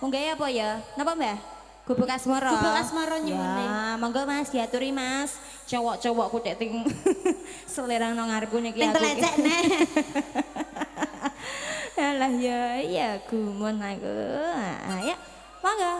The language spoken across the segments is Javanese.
Munggah apa ya? Napa Mbah? Gubuk asmara. Gubuk asmara nyemune. Ya, monggo Mas diaturi Mas. Cowok-cowokku dek ting selera nang ngarepku niki Ting aku. telecek neh. Alah ya, iya gumun aku. Ya, monggo.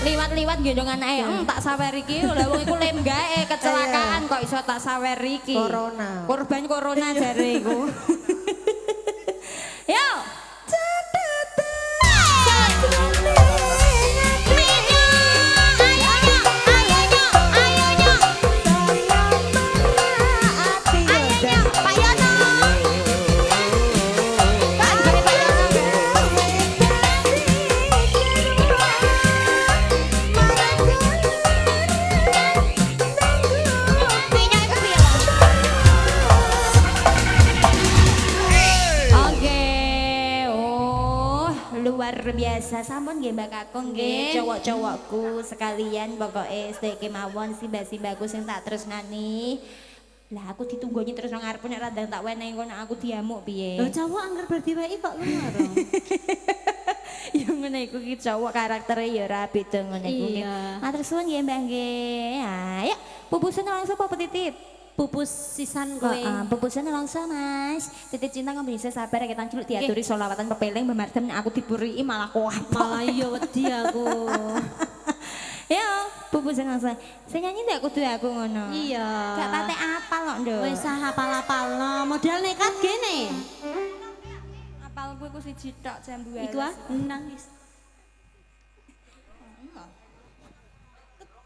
Liwat-liwat gendong anake, tak sawer iki lha wong iku lem gae kecelakaan kok iso tak sawer iki. Corona. Korban corona jare iku. Yo. Pak Yono. luar biasa. Sampun nggih Mbak Kakung nggih, cowok-cowokku sekalian pokoke sedek mawon simbah-simbahku sing tak tresnani. Lah aku ditunggunya terus nang ngarep nek randang tak wenehi engko nek aku diamuk piye. Lho cowok anggar berdiweki kok luar. Ya ngene iku ki cowok karaktere ya ora beda ngene iku. Iya. Matur suwun nggih Mbah nggih. Ayo pupusan langsung apa titip? Pupus sisan kowe. Pupusan langsung Mas. Titip cinta kamu bisa sabar ya kita celuk diaturi solawatan pepeling bemardem aku diburi malah kuat. Malah iya wedi aku. Ya, pupusan langsung. Saya nyanyi ndak kudu aku ngono. Iya. Gak patek apal kok, Nduk. Wis hafal-hafalno, modal nekat gene. Apal gue ku siji tok jambu Iku ah nangis.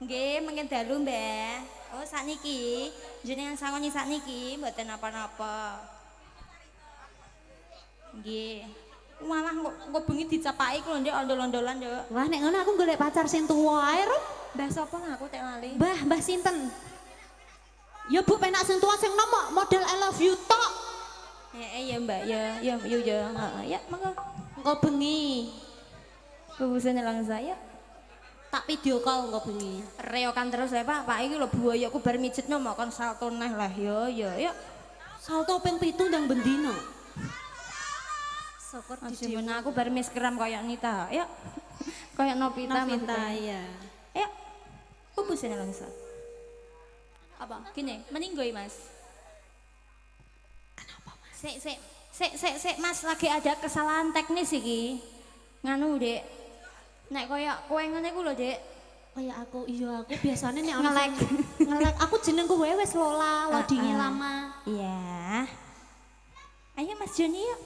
Nggih, mungkin dalu, Mbah. Oh, sakniki. Jenengan sangoni sakniki mboten napa-napa. Nggih. Malah kok bengi dicapaki ku Nduk ondol-ondolan, Nduk. Wah nek ngono aku golek pacar sing tuwa ae, Rum. Mbah sapa aku tek lali. Mbah sinten? Ya Bu penak sing tuwa sing nomok model I love you tok. Ya Mbak, ya, heeh, ya monggo. Engko bengi Pupusan langsung saya. tak video call engko bengi. Reokan terus ya Pak, Pak iki lho buayaku bar mijetno mau kon salto neh lah ya. Salto ping 7 ndang bendino. Syukur Asyik aku bar miskeram kayak Nita, ya. Kayak Novita ya. Ya. Pupusan langsung. Apa? Gini, meninggoy Mas. Kenapa Mas? Sek Mas lagi ada kesalahan teknis iki. Nganu Dek. Nek koyo kowe ngene iku lho Dek. Kayak aku iya aku biasanya nek Ngelek. ngelek aku jenengku wae wis Lola, loadinge lama. Iya. Ayo Mas Joni yuk.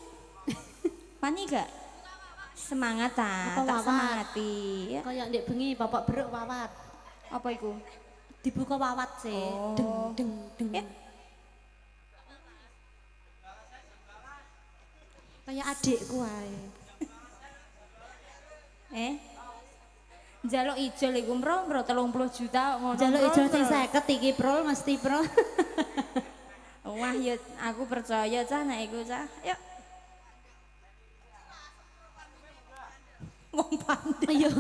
Wani gak? Semangat Apa tak wawat? semangati. Ya. Kayak ndek bengi bapak beruk wawat. Apa iku? Dibuka wawat sih. Oh. Deng. Ya. Kayak adikku ae. Njaluk ijol iku mbro 30 juta ngono. Jaluk Bro, ijol sing bro. 50 iki, Prol, mesti, Prol. Wah ya aku percaya cah nek iku cah. Yuk. Wong pandai. Ayo,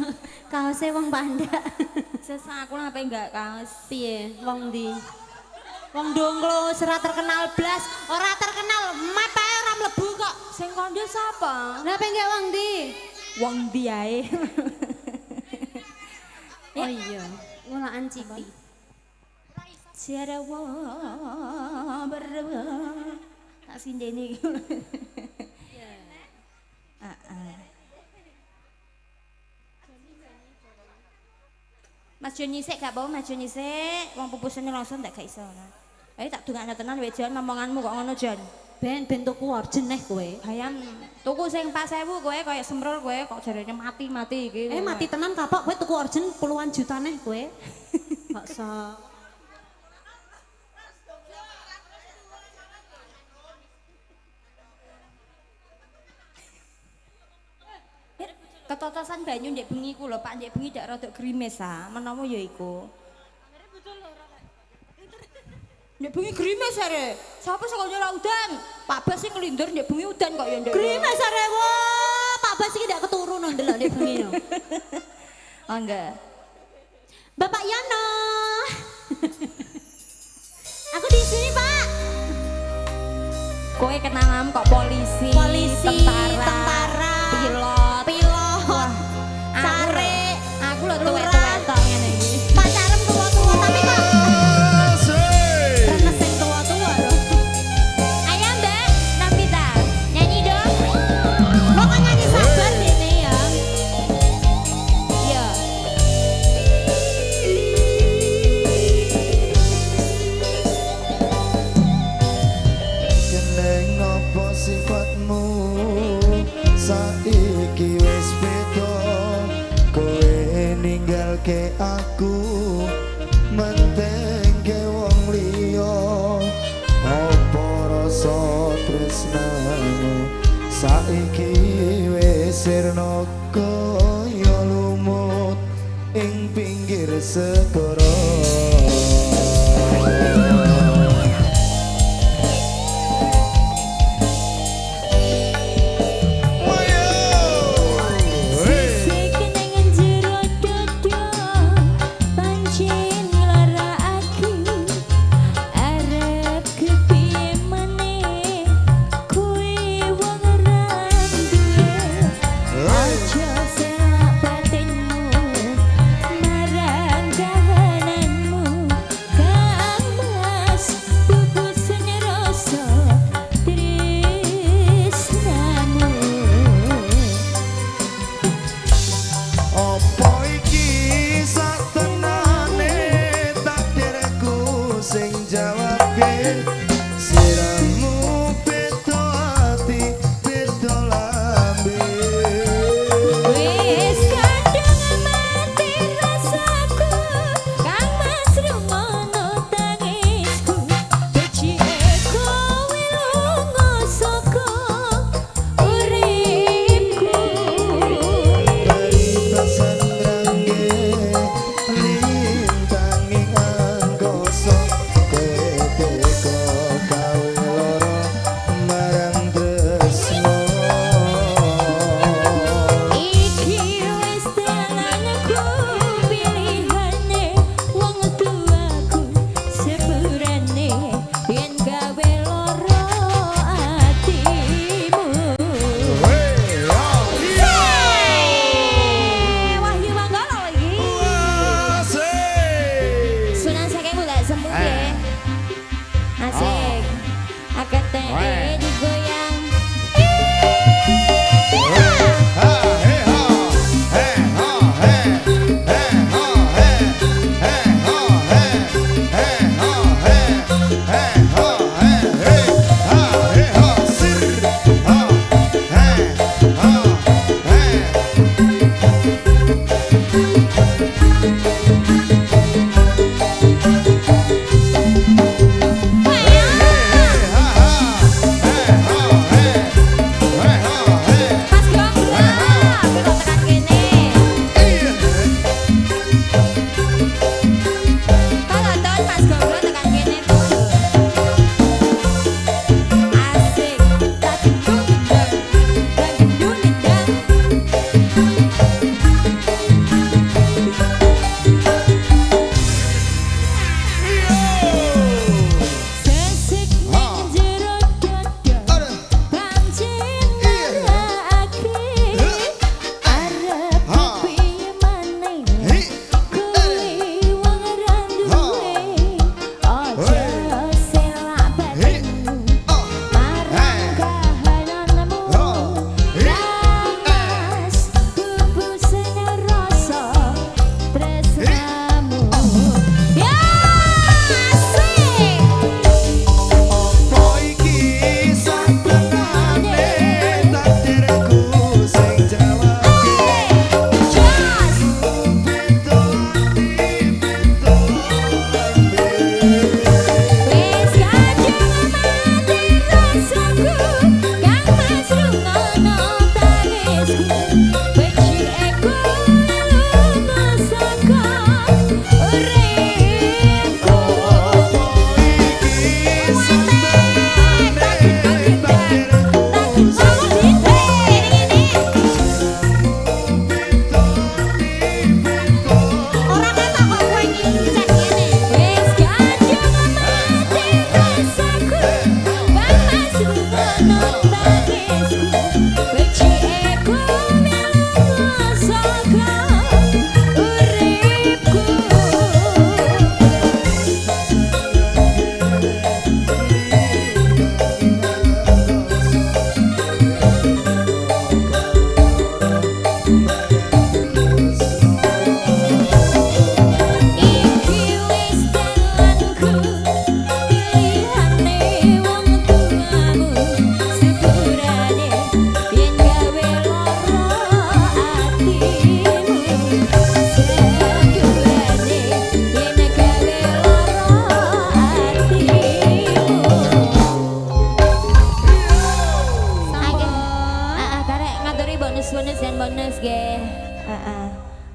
kaose wong panda. Sesa aku apa enggak kaos. Piye, wong ndi? Wong dongklo, ora terkenal blas, ora terkenal, mepe ora mlebu kok. Sing kondo sapa? Lah pengen wong ndi? Wong ndi ae. Oh iya, ngulaan Cipi. Jarawa berwa. Tak sindene iki. Mas Joni sik gak apa Mas Joni sik, wong pupusane langsung tak gak iso. Ayo tak dongakno tenan wae Jon momonganmu kok ngono Jon. Ben tuku orjeneh kowe. Bayam tuku sing 4.000 kowe kaya semrol kowe kok jarene mati iki. Mati tenan kapok kowe tuku orjen puluhan juta neh kowe. Gak iso. Ketotosan banyu ndek bengi ku lho Pak, ndek bengi dak rada grimis menawa ya iku. Ndek bengi grimis are. Sapa sing ora udan? Pak Bas sing nglindur ndek bengi udan kok ya ndek. Grimes are wah, Pak Bas iki ndak keturu no ndelok ndek bengi no. Oh enggak. Bapak Yono. Aku di sini, Pak. Kowe kenalan kok polisi, tentara, pilot. Wah, aku lho tuwek-tuwek tok ngene iki. Pacarem tua-tua tapi kok renes sing tua-tua lho. Ayo Mbak, Novita, nyanyi dong. Kok nyanyi sabar dene ya. Iya. Keneng apa sifatmu saiki wis beda kowe ninggalke aku mentengke wong liya apa rasa tresnamu saiki wis sirna kaya lumut ing pinggir segara.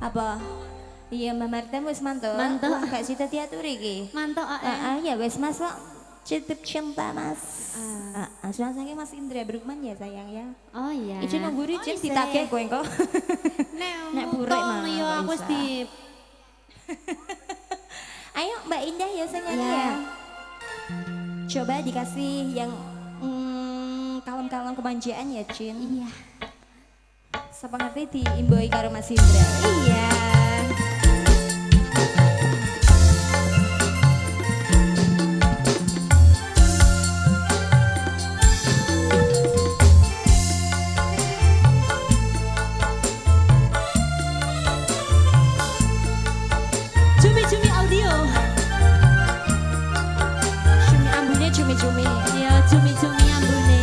Apa? Iya Mbak Marta wis mantuk. Mantuk. Wah, gak sida diatur iki. Mantuk Ya wis Mas kok citip cinta Mas. Sudah sange Mas Indra Brukman ya sayang ya. Oh iya. Ijo nunggu Rijin ditagih kowe engko. Nek burek mah. Yo aku wis di Ayo Mbak Indah ya sayang Iya. ya. Coba dikasih yang kalem-kalem kemanjaan ya Cin. Iya. Sapa ngerti diimboi karo Mas Indra. Iya. Cumi-cumi audio. Cumi ambune cumi-cumi. Ya cumi-cumi ambune.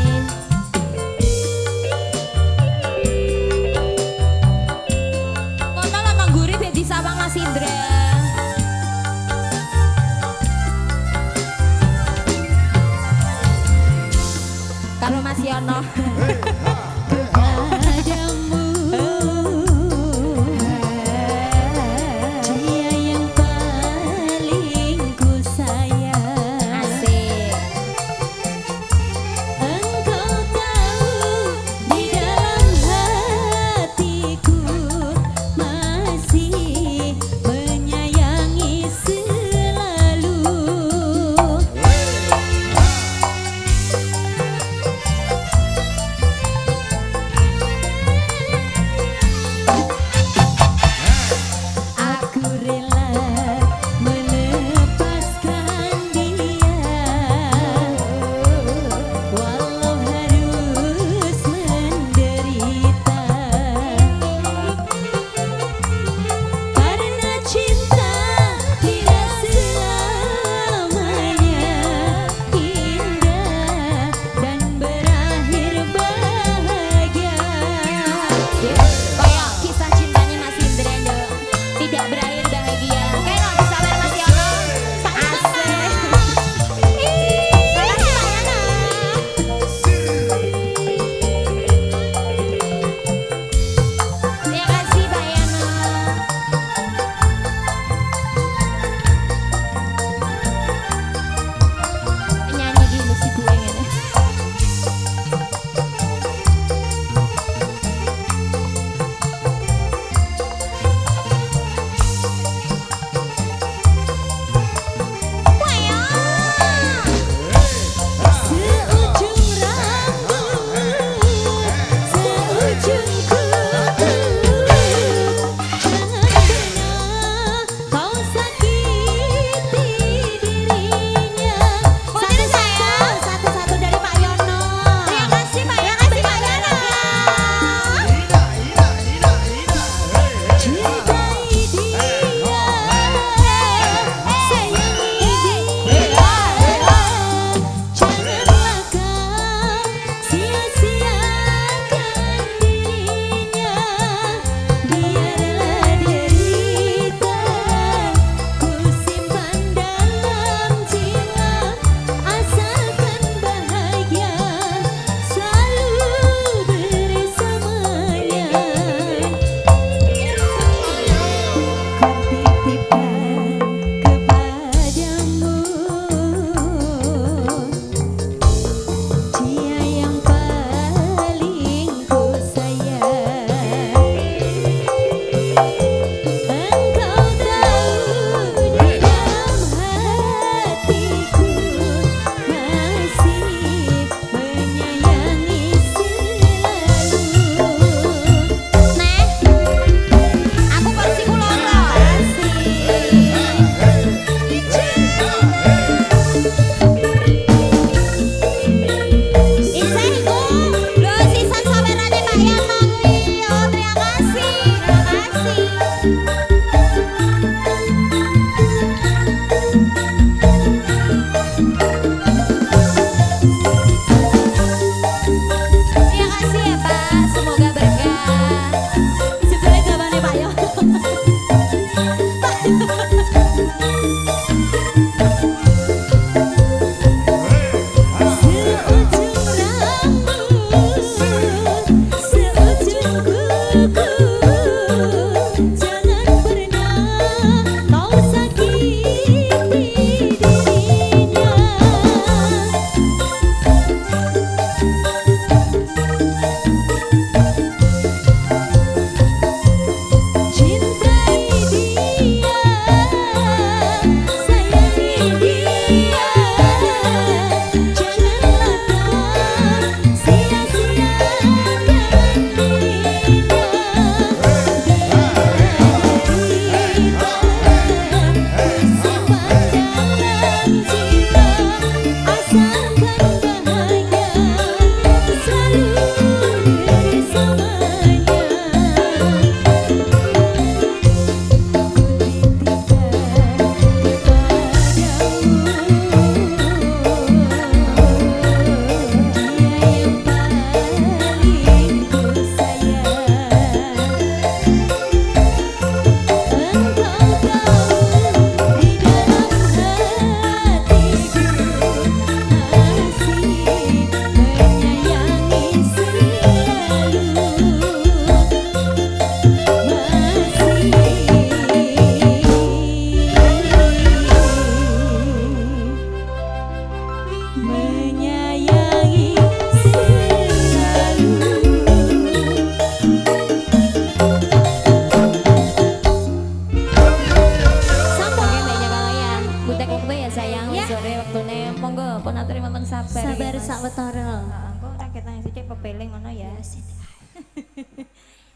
Kono lo nang guri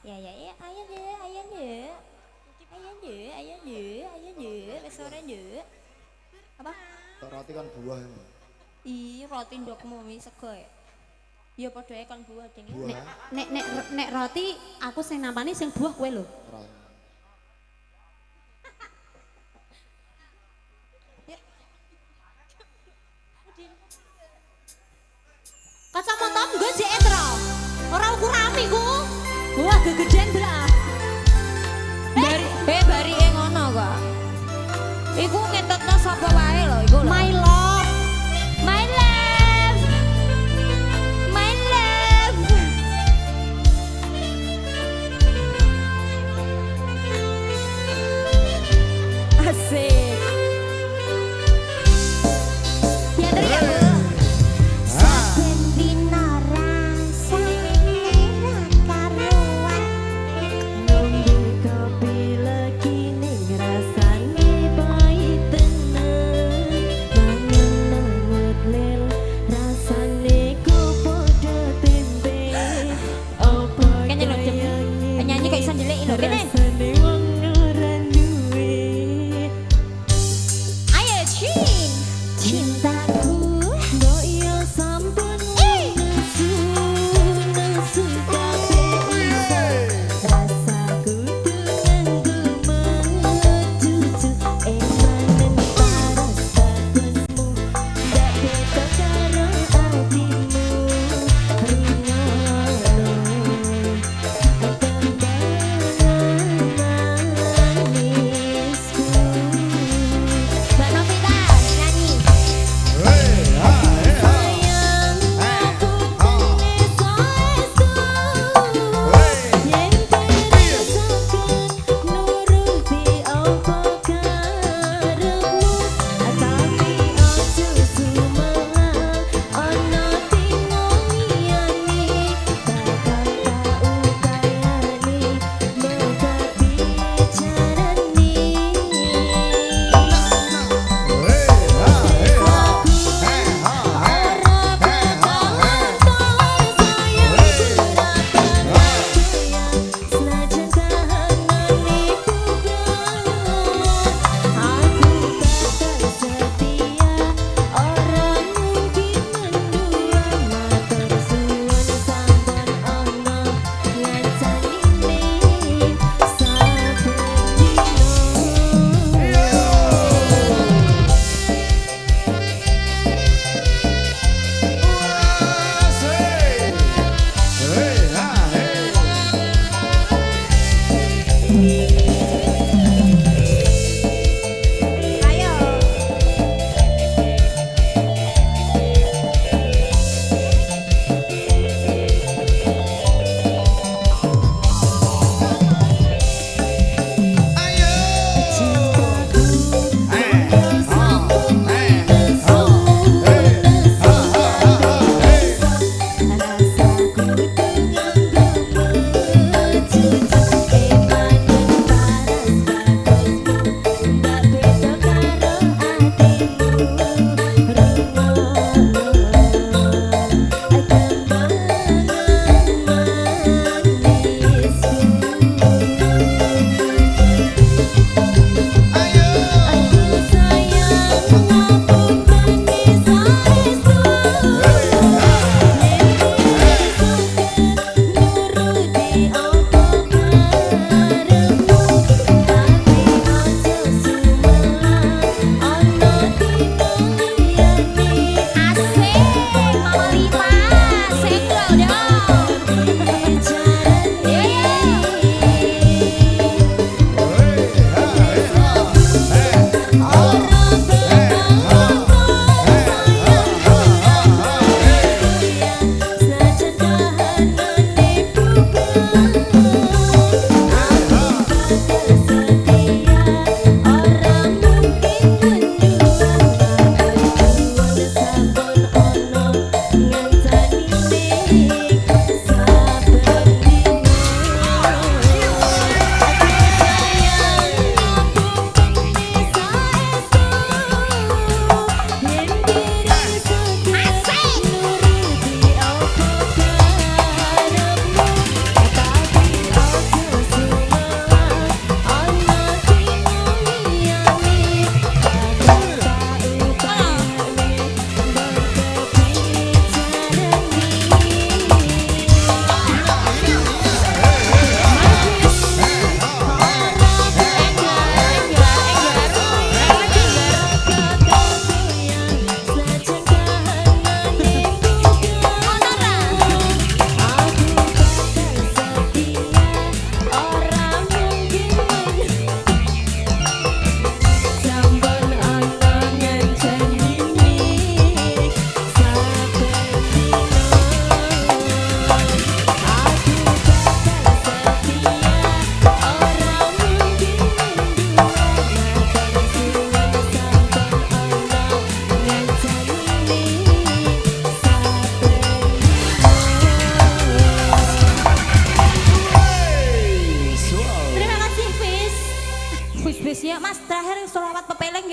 Ya ya ya, ayo je, ayo je. Ayo je, ayo je, ayo je, restoran je. Apa? Roti kan buah. Ih, roti ndokmu wis sego ya. Ya padha ae kon buah ding. Buah. Nek roti aku sing nampani sing buah kowe lho. Ora. Kacamata nggo jek etro. Ora ukurane ku. Wah, gegeden bra. Bari ngono kok. Iku ngetutno sapa wae lho iku lho. My love. My love. My love.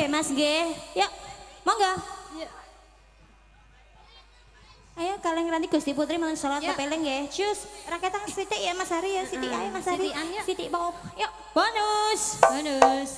sithik Mas nggih. Yuk. Monggo. Ayo kalian nanti Gusti Putri mau sholat kepeleng ya. Cus, rakyat sithik ya Mas Hari ya. Sithik ayo Mas Hari. Sithik bawa. Yuk, bonus. Bonus.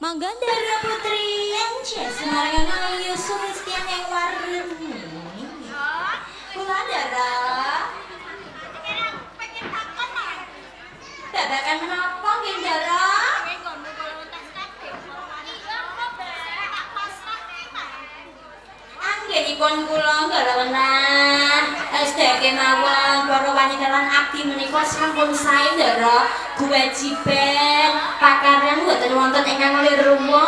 Monggo Ndara Putri yang Semarang Ayu Sulistian yang warni. Kula Ndara. Babakan menapa nggih Ndara? Anggenipun kula galawenah SD kemawon para wanita lan abdi menika sampun sae Ndara. Kewajiban pakaryan mboten wonten ingkang liruwa.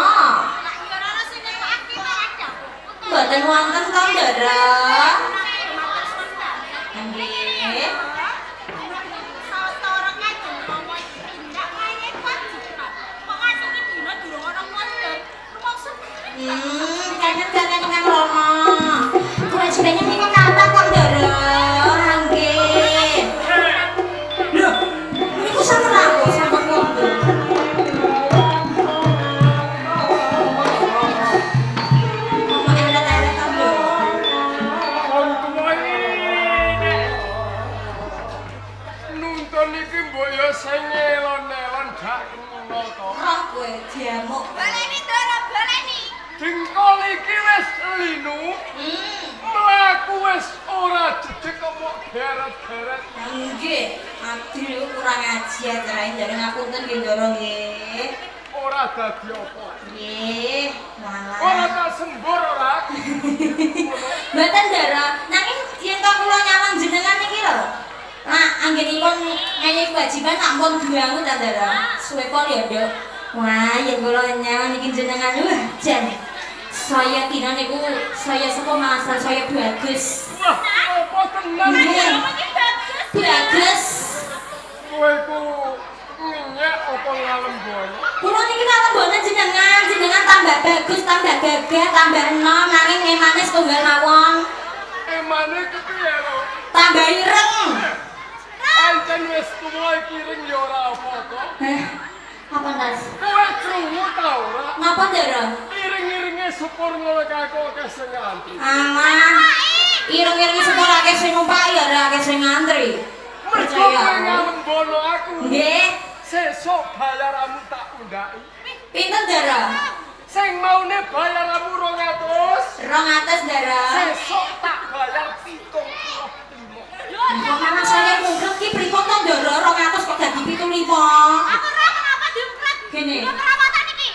Mboten wonten to Ndara. Nggih. Kangen-kangen ingkang rama. Kewajibannya niku kata kok Ndara. Nggih. Lho, niku sampun aku sampun ngombe. Nuntun iki mbok ya sing elon-elon gak ngono to. Roh kowe diamuk. Baleni Ndara, baleni. Dengkol iki wis linu. Mlaku wis ora jedeg kok mok geret-geret. Nggih, abdi niku kurang ajar cerahe ndara ngapunten nggih Ndara nggih. Ora dadi apa. Nggih, malah. Ora tak sembur ora. Mboten Ndara, nanging yen to kula nyawang jenengan iki lho. Nah, anggenipun ngene kewajiban ampun duangu ta Ndara. Suwe pol ya, Nduk. Wah, yen kula nyawang iki jenengan jan. Saya kira niku saya sapa masal saya bagus. Wah, apa tenan Nggih. Bagus. kowe ku ngenyek apa ngalembon. Kula niki kalembone jenengan tambah bagus, tambah gagah, tambah enom nanging emane setunggal mawon. Emane kepiye lho? Tambah ireng. Anjen wis tuwa iki ring ya ora apa-apa. Apa Tas? Kowe krungu ta ora? Ngapa Ndara? Iring-iringe sepur ngono kaku akeh sing ngantri. Alah. Ireng-ireng sepur akeh sing numpak ya ora akeh sing ngantri. Mergo kowe ngalembono aku. Nggih. Sesuk bayaramu tak undhaki. Pinten Ndara? Sing maune bayaramu 200. 200 Ndara. Sesuk tak bayar 75. Kok anak saya mungkin ki pripun to Ndara 200 kok dadi 75? Aku ora kenapa diungkrat. Gini. Yo perawatan iki.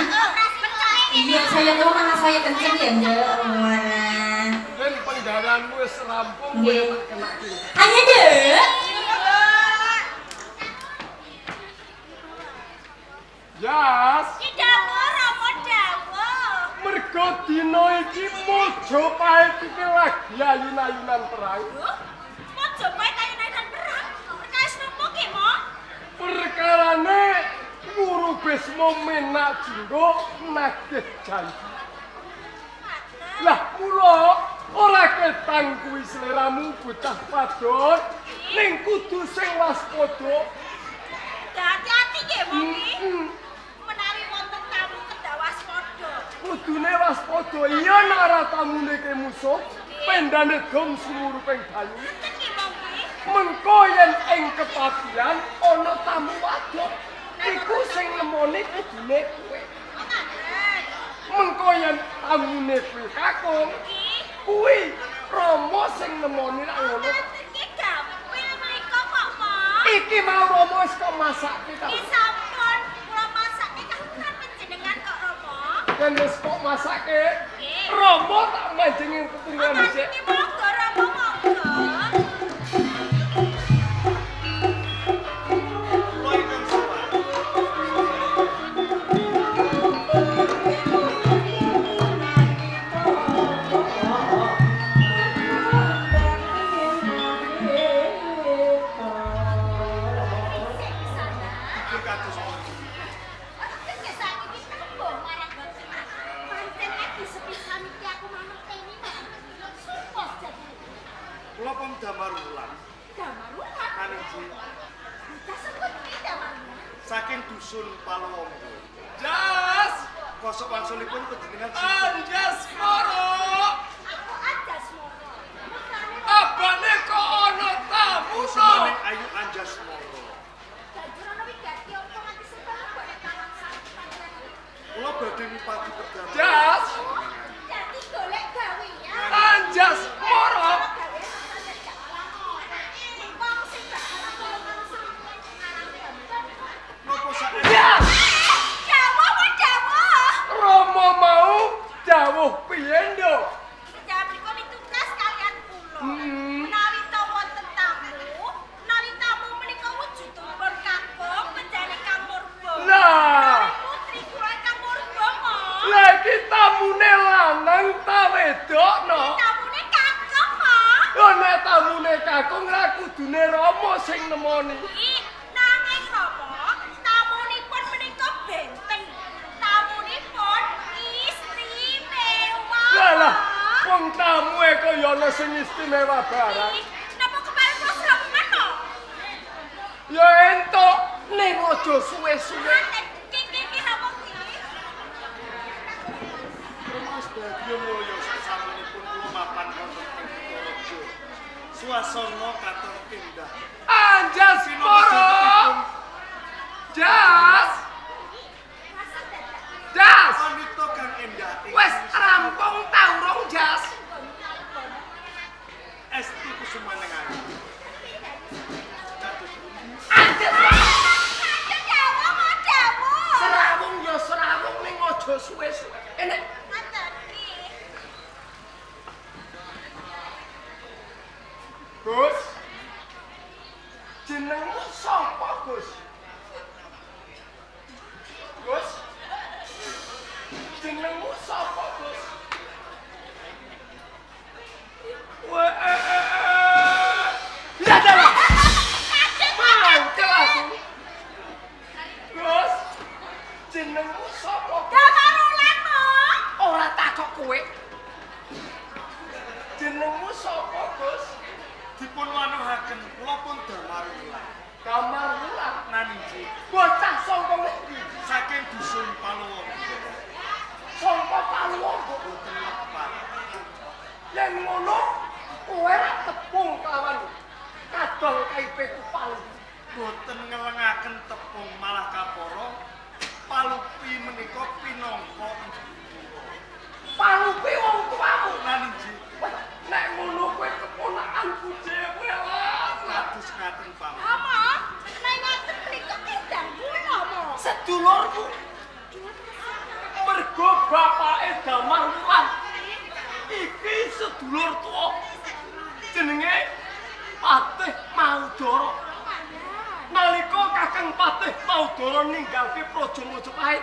Operasi pencari ini. Iya saya tahu anak saya kenceng ya Ndara. Mana? Dan penggalanmu wis rampung kowe Nggih. tak kena iki. Ayo Ndek. Jas, Ki dawuh Rama dawuh. mergo dina iki Mojopahit iki lagi ayun-ayunan perang. Mojopahit ayun-ayunan perang. Perkawis nopo ki, Mo? Perkarane Guru Bisma menak jinggo nagih janji. Lah mula ora ketang kuwi sliramu bocah padon ning kudu sing waspada. Hati-hati nggih, Mo ki. Mm-mm. Menawi wonten tamu kedah waspada. Kudune waspada iya nek ora tamune ke musuh pendane gom sumuruping banyu. Ngeten ki, Mo ki. Mengko yen ing kepatihan ana tamu wadon iku sing nemoni kudune kowe. Oh, ngaten. Mengko yen tamune kowe kakung Ki, kuwi Rama sing nemoni rak ngono. ngaten ki gampil menika kok, Mo. Iki mau Rama wis kok masakke ta. Ki sampun kula masake kahuran panjenengan kok, Rama. Yen wis kok masakke Nggih. Rama tak manjengi keturunan dhisik. Ki monggo Rama monggo. Kula pun damar wulan. Kaniji saking dusun Palawangga. Jas, Kosok wangsulipun panjenengan anjas moro. Abane kok ana tamu to. Semaning ayu anjas moro. Kula badhe ngupati perdamaian. Jas, anjas moro. Napa sak Jas, Rama mau dawuh piye nduk? Menawi to wonten tamu, menawi tamu menika wujudipun kakung penjane Kang Murba. Lah, Putri kula Kang Murba, Mo. lah iki tamune lanang ta wedok no? Tamune kakung, Mo. Yo nek tamune kakung ra kudune Rama sing nemoni. Nanging Rama, tamunipun menika benten. Tamunipun istimewa. Lah, wong tamu e kaya ana sing istimewa barang. Napa kemarin kula serapan, Mo? Ya entuk ning aja suwe-suwe. Kiki napa kuwi? Mas Bagio Mulya sasampunipun kula mapan wonten ing Purworejo. Swasana katon indah. Anjas moro. Jas, Jas. Wanita kang endah Wes rampung ta urung Jas? Esti Kusumanengayu. Anjas. Ayo dawa, Mo dawa. Serawung ya serawung ning aja suwe-suwe. Enek Ngoten ki. Gus. Jenengmu sapa, Gus? Gus. Jenengmu sapa, Gus? Wah. Ya dah. Mangkel aku. Gus. Jenengmu sapa? Damarulan, Mo. Ora takok kowe. Jenengmu sapa, Gus? Dipun wanuhaken kula pun damar wulan. Kamar Wulan. Naniji Bocah songkong Dusun Paluwangga. Sangka Paluwangga Boten lepat. yen ngono kowe ra tepung kawan kadol kaipe Palu. Boten ngelengaken tepung malah kaporo Palupi menika pinangka Palupi wong tuamu. lan injih Wah, nek ngono kowe keponakanku dhewe lah. kados ngaten paman. Ama, nek ngoten mriku kendang kula mo. Sedulurku mergo bapake Damar Wulan. Iki sedulur tuwa. Jenenge Patih Maudara. Nalika Kakang Patih Maudara ninggalke Praja Majapahit,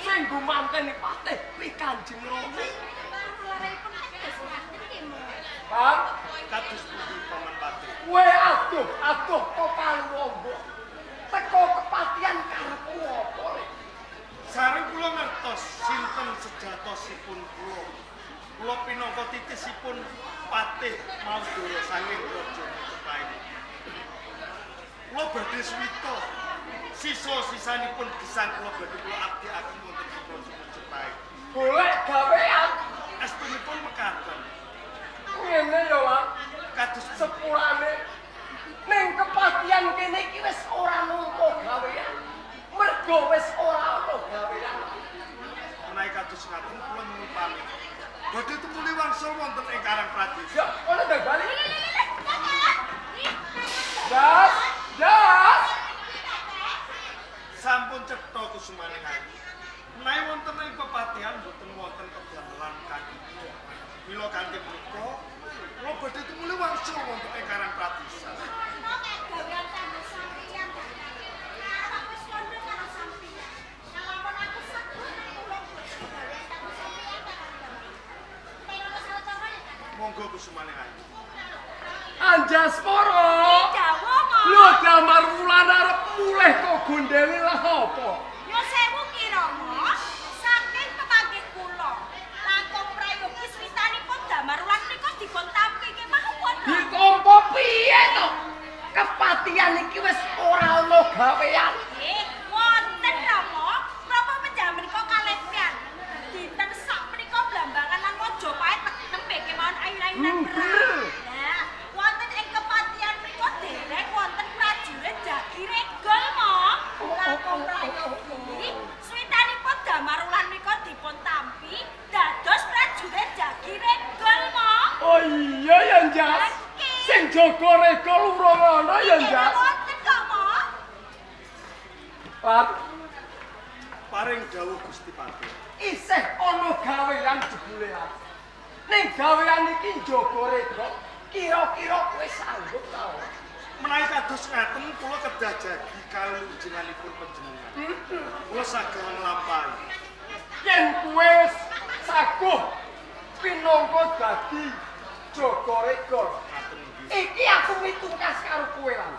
sing gumanteni Patih kuwi Kanjeng Rama. Laripun teges ngaten nggih mo. Bang, Kados pundi paman Patih? kowe aduh kok Paluwangga. Teko kepatian karepmu apa rek? Sareng kula ngertos sinten sejatosipun kula. Kula pinangka titisipun Patih Maudara saking Praja Majapahit. Kula badhe swita. Sisa-sisanipun gesang kula badhe kula abdikaken wonten ing Praja Majapahit. Golek gawean. Estunipun mekaten. Ngene ya, Pak. Kados Sepurane ning kepatian kene iki wis ora nampa gawean. Mergo wis ora ana gawean. menawi kados ngaten kula nyuwun pamit. Badhe tumuli wangsul wonten ing Karang Pradesa. Ya, ana ndang bali. Jas, jas. Sampun cetha kusumaning ati. Menawi wonten ing pepatihan boten wonten kedamelan kanthi kula. Mila kanthi punika kula badhe tumuli wangsul wonten ing Karang Pradesa. Gawean sampe sampeyan. Aku wis kondo karo sampeyan. Nalampun aku sebut kula gawean sampe sampeyan kan. Monggo kusumaning ati. Anjasmara. Dawa mo. Lho Damar Wulan arep mulih kok gondeli lah apa? Ya sewu kirana saking kepanggih kula. Langkung prayogi switanipun Damar Wulan nika dipun tampike mawon. Ditampa piye to? Kepatian iki wis ora ana gawean. Wonten napa? Napa menjam menika kalempian? Dinten sak menika blambangan lan Majapahit tembe kemawon ayun-ayunan perang. Nah, wonten ing kepatian menika dereng wonten prajurit Jagi Regol mo. Langkung prayogi switanipun Damar Wulan menika dipun tampi dados prajurit Jagi Regol mo. Oh iya ya, Jas. Sing jaga regol urung ana ya, Jas. Wonten kok mo. Pat, Paring dawuh Gusti Patih. isih ana gawean jebule aku. Ning gawean iki jaga regol. Kira-kira kowe sanggup ta ora? Menawi kados ngaten kula kedah jagi kalunjenganipun panjenengan. Kula saged nglampahi. Yen kowe wis saguh pinangka dadi jaga regol. Ngaten nggih. Iki aku mitungkas karo kowe lan.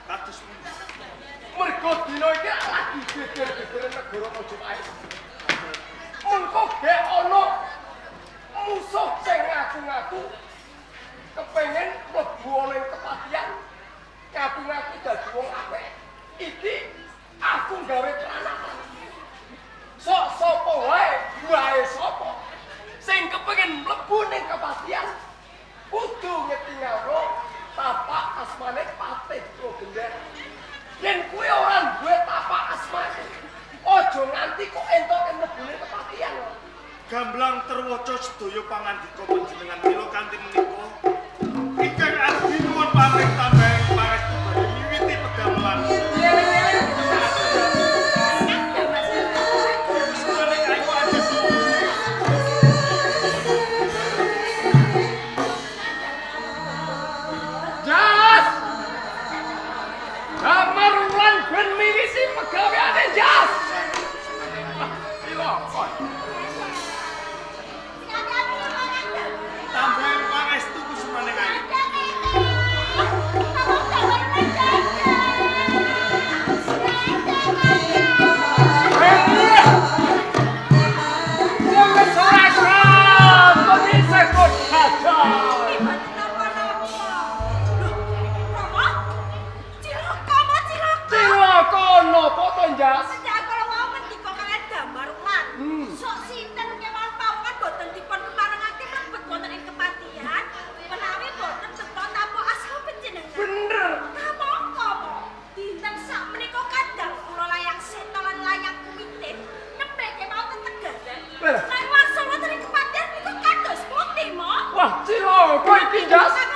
Kados pundi? Mergo dina iki lagi geger-geger negara Majapahit. Mengko gek ana musuh sing ngaku-ngaku kepengin mlebu ana ing kepatian. Ngaku-ngaku dadi wong apik. Iki aku gawe pranatan. Sok sapa wae sapa sing kepengin mlebu ning kepatian kudu ngetingawo tapak asmane Patih Trogender. Yen kuwi ora duwe tapak asmane, aja nganti kok entuk mlebu ning kepatian. Gamblang terwaca sedaya pangandika panjenengan mila kanthi menika ingkang abdi nuwun pamrih tambahing pangestu badhe miwiti pedamelan. Sumaning ayu aja Jas! Damar Wulan ben milisi pegaweane Jas. Piro kon? tambahing pangestu kusumaning ayu. Wong wis ora kok kok isih kok dadah. Cilaka napa to, Jas? Jaga iki jas.